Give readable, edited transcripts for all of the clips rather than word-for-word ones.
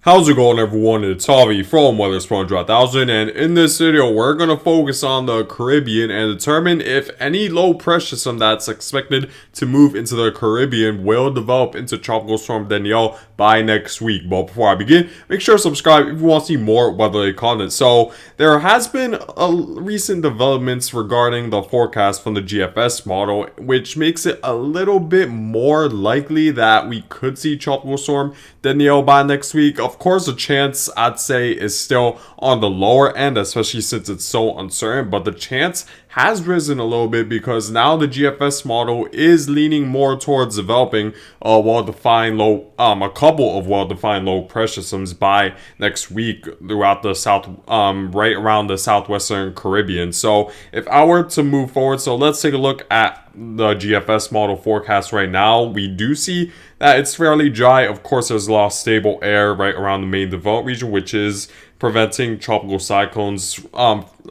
How's it going, everyone? It's Harvey from Weatherspoon 1000, and in this video we're going to focus on the Caribbean and determine if any low pressure system that's expected to move into the Caribbean will develop into Tropical Storm Danielle by next week. But before I begin, make sure to subscribe if you want to see more weather content. So there has been recent developments regarding the forecast from the GFS model, which makes it a little bit more likely that we could see Tropical Storm Danielle by next week. Of course, the chance, I'd say, is still on the lower end, especially since it's so uncertain, but the chance has risen a little bit because now the GFS model is leaning more towards developing a couple of well-defined low pressure systems by next week throughout the right around the southwestern Caribbean. So if I were to move forward, so let's take a look at the GFS model forecast right now. We do see that it's fairly dry. Of course, there's a lot of stable air right around the main development region, which is preventing tropical cyclones,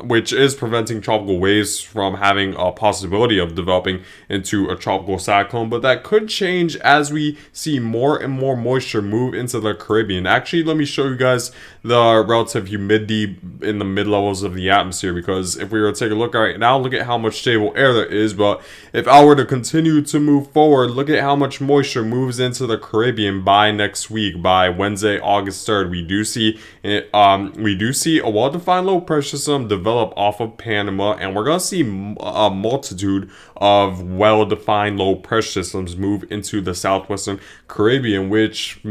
which is preventing tropical waves from having a possibility of developing into a tropical cyclone. But that could change as we see more and more moisture move into the Caribbean. Actually, let me show you guys the relative humidity in the mid-levels of the atmosphere, because if we were to take a look right now, look at how much stable air there is. But if I were to continue to move forward, look at how much moisture moves into the Caribbean by next week. By Wednesday, August 3rd, we do see a well-defined low pressure system develop off of Panama, and we're going to see a multitude of well-defined low pressure systems move into the southwestern Caribbean, which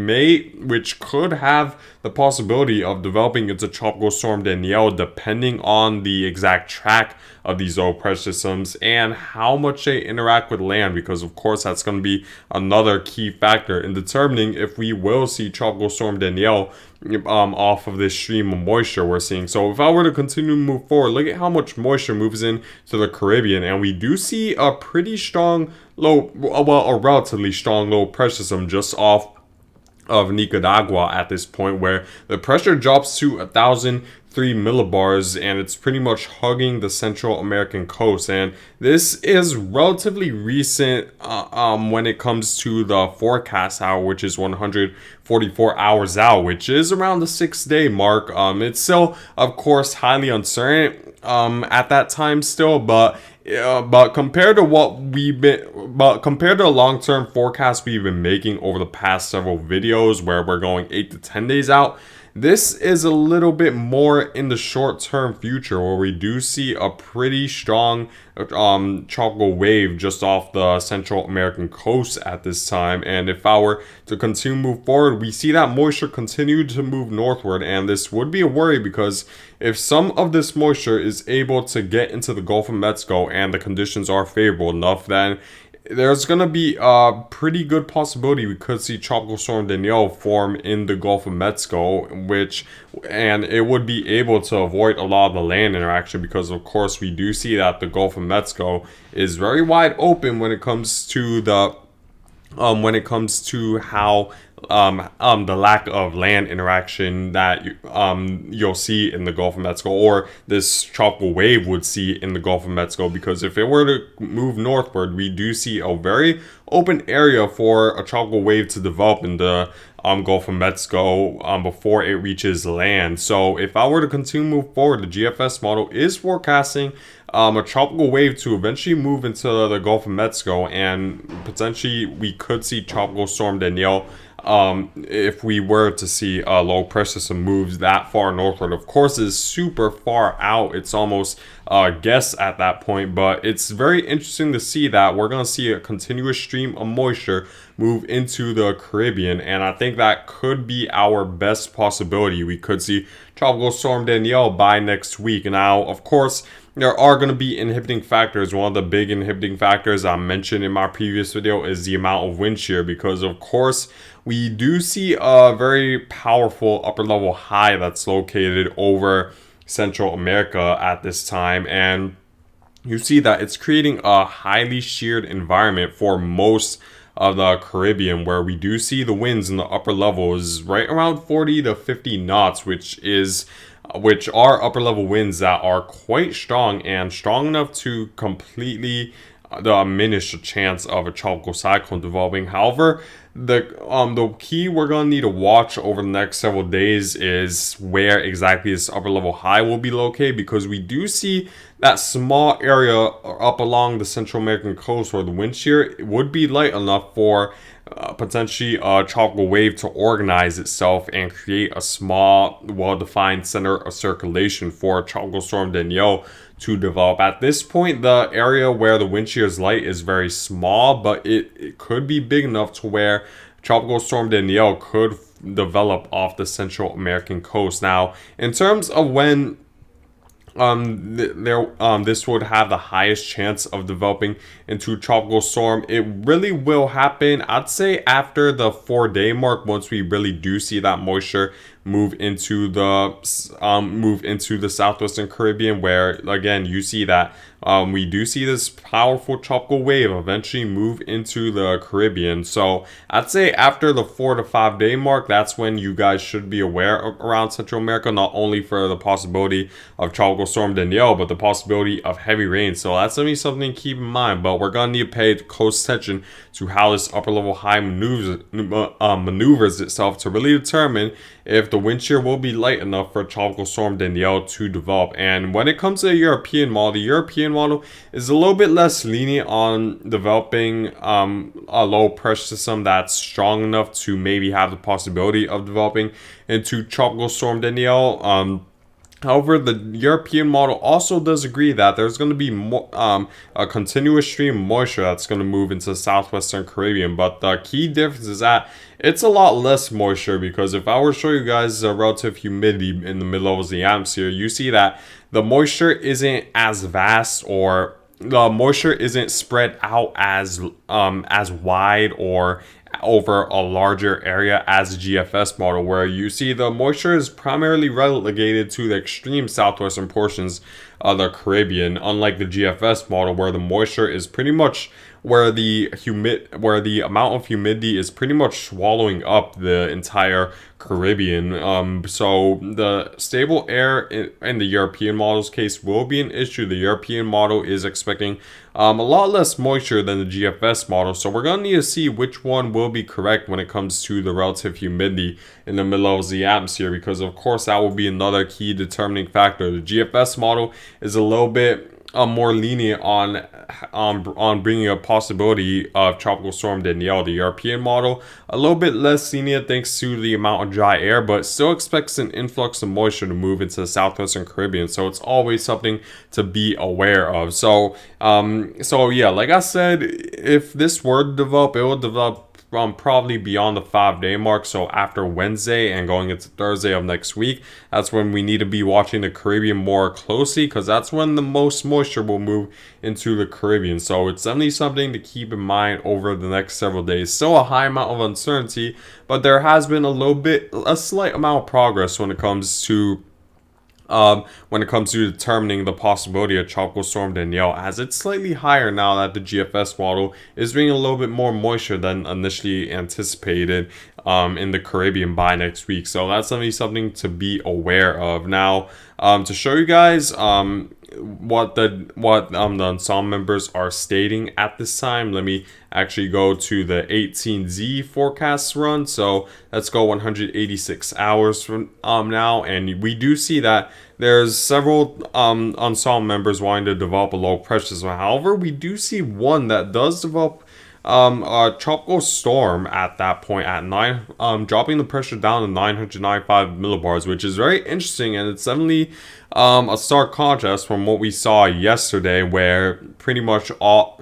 could have the possibility of developing into Tropical Storm Danielle, depending on the exact track of these low pressure systems and how much they interact with land, because of course that's going to be another key factor in determining if we will see Tropical Storm Danielle off of this stream of moisture we're seeing. So if I were to continue to move forward, look at how much moisture moves in to the Caribbean, and we do see a pretty strong a relatively strong low pressure system just off of Nicaragua at this point, where the pressure drops to 1,003 millibars, and it's pretty much hugging the Central American coast. And this is relatively recent when it comes to the forecast hour, which is 144 hours out, which is around the 6-day mark. It's still, of course, highly uncertain at that time still, but compared to the long-term forecast we've been making over the past several videos, where we're going 8 to 10 days out, this is a little bit more in the short-term future, where we do see a pretty strong tropical wave just off the Central American coast at this time. And if I were to continue to move forward, we see that moisture continue to move northward, and this would be a worry, because if some of this moisture is able to get into the Gulf of Mexico and the conditions are favorable enough, then there's going to be a pretty good possibility we could see Tropical Storm Danielle form in the Gulf of Mexico, and it would be able to avoid a lot of the land interaction, because of course we do see that the Gulf of Mexico is very wide open when it comes to how the lack of land interaction that you'll see in the Gulf of Mexico, or this tropical wave would see in the Gulf of Mexico. Because if it were to move northward, we do see a very open area for a tropical wave to develop in the Gulf of Mexico before it reaches land. So if I were to continue to move forward, the GFS model is forecasting a tropical wave to eventually move into the Gulf of Mexico, and potentially we could see Tropical Storm Danielle if we were to see a low pressure system moves that far northward. Of course, it's super far out. It's almost a guess at that point, but it's very interesting to see that we're going to see a continuous stream of moisture move into the Caribbean, and I think that could be our best possibility. We could see Tropical Storm Danielle by next week. Now, of course, there are going to be inhibiting factors. One of the big inhibiting factors I mentioned in my previous video is the amount of wind shear, because of course we do see a very powerful upper level high that's located over Central America at this time, and you see that it's creating a highly sheared environment for most of the Caribbean, where we do see the winds in the upper levels right around 40 to 50 knots, which are upper level winds that are quite strong, and strong enough to completely diminish the chance of a tropical cyclone developing. However, the key we're gonna need to watch over the next several days is where exactly this upper level high will be located, because we do see that small area up along the Central American coast where the wind shear would be light enough for potentially a tropical wave to organize itself and create a small, well-defined center of circulation for Tropical Storm Danielle to develop. At this point, the area where the wind shear is light is very small, but it could be big enough to where Tropical Storm Danielle could develop off the Central American coast. Now, in terms of when this would have the highest chance of developing into a tropical storm, it really will happen, I'd say, after the 4-day mark, once we really do see that moisture move into the southwestern Caribbean, where again you see that we do see this powerful tropical wave eventually move into the Caribbean. So I'd say after the 4 to 5 day mark, that's when you guys should be aware of around Central America, not only for the possibility of Tropical Storm Danielle, but the possibility of heavy rain. So that's gonna be something to keep in mind. But we're gonna need to pay close attention to how this upper level high maneuvers itself to really determine if the wind shear will be light enough for Tropical Storm Danielle to develop. And when it comes to the European model is a little bit less lenient on developing a low pressure system that's strong enough to maybe have the possibility of developing into Tropical Storm Danielle. However, the European model also does agree that there's going to be a continuous stream of moisture that's going to move into the southwestern Caribbean. But the key difference is that it's a lot less moisture, because if I were to show you guys the relative humidity in the mid-levels of the atmosphere, you see that the moisture isn't as vast, or the moisture isn't spread out as wide or over a larger area as the GFS model, where you see the moisture is primarily relegated to the extreme southwestern portions of the Caribbean, unlike the GFS model where the moisture is pretty much where the amount of humidity is pretty much swallowing up the entire Caribbean. So the stable air in the European model's case will be an issue. The European model is expecting a lot less moisture than the GFS model, so we're going to need to see which one will be correct when it comes to the relative humidity in the mid-levels of the atmosphere, because of course that will be another key determining factor. The GFS model is a little bit more lenient on bringing a possibility of Tropical Storm Danielle. The European model a little bit less lenient thanks to the amount of dry air, but still expects an influx of moisture to move into the southwestern Caribbean. So it's always something to be aware of. So yeah, like I said, if this were to develop, it will develop probably beyond the 5-day mark. So after Wednesday and going into Thursday of next week, that's when we need to be watching the Caribbean more closely, because that's when the most moisture will move into the Caribbean. So it's definitely something to keep in mind over the next several days. Still a high amount of uncertainty, but there has been a slight amount of progress when it comes to determining the possibility of Tropical Storm Danielle, as it's slightly higher now that the GFS model is bringing a little bit more moisture than initially anticipated in the Caribbean by next week. So that's something to be aware of. Now, to show you guys what the ensemble members are stating at this time, let me actually go to the 18Z forecast run. So let's go 186 hours from now, and we do see that there's several ensemble members wanting to develop a low pressure system. However, we do see one that does develop a tropical storm at that point at 9, dropping the pressure down to 995 millibars, which is very interesting, and it's definitely a stark contrast from what we saw yesterday, where pretty much all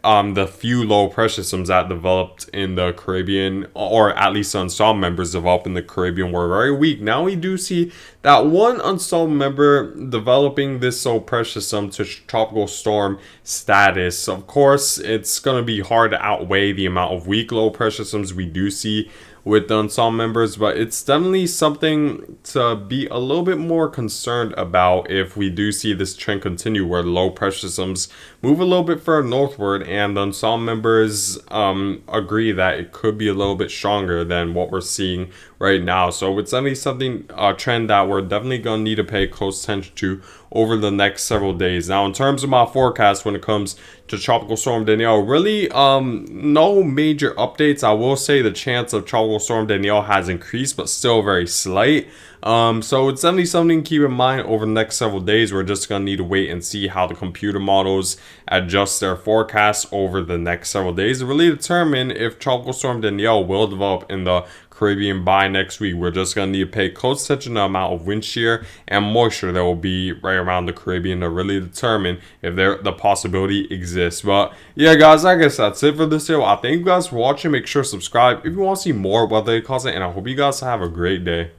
the few low pressure systems that developed in the Caribbean, or at least the ensemble members developed in the Caribbean, were very weak. Now we do see that one ensemble member developing this low pressure system to tropical storm status. Of course, it's going to be hard to outweigh the amount of weak low pressure systems we do see with the ensemble members, but it's definitely something to be a little bit more concerned about if we do see this trend continue, where the low pressure systems move a little bit further northward, and the ensemble members agree that it could be a little bit stronger than what we're seeing right now. So it's definitely something, a trend that we're definitely going to need to pay close attention to over the next several days. Now, in terms of my forecast when it comes to Tropical Storm Danielle, really no major updates. I will say the chance of Tropical Storm Danielle has increased, but still very slight. So it's definitely something to keep in mind over the next several days. We're just going to need to wait and see how the computer models adjust their forecasts over the next several days to really determine if Tropical Storm Danielle will develop in the Caribbean by next week. We're just going to need to pay close attention to the amount of wind shear and moisture that will be right around the Caribbean to really determine if the possibility exists. But yeah, guys, I guess that's it for this video. I thank you guys for watching. Make sure to subscribe if you want to see more weather content, and I hope you guys have a great day.